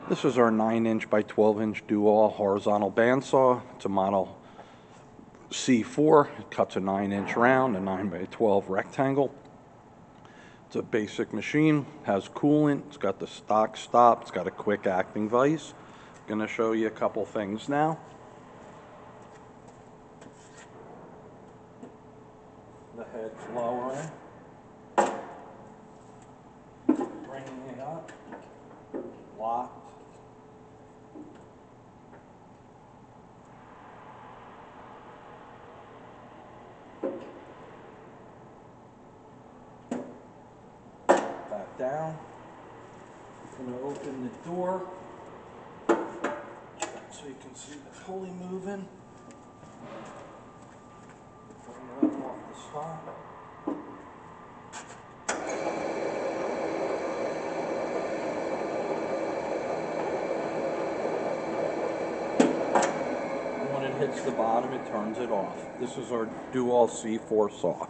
This is our 9" by 12" Doall Horizontal Band Saw. It's a model C-4. It cuts a 9" round, a 9 by 12 rectangle. It's a basic machine, has coolant, it's got the stock stop, it's got a quick acting vise. I'm going to show you a couple things now. The head's lowering, bringing it up, locked. Back down. I'm going to open the door so you can see the pulley moving. Bring it up off the stop. When it hits the bottom, it turns it off. This is our Doall C4 saw.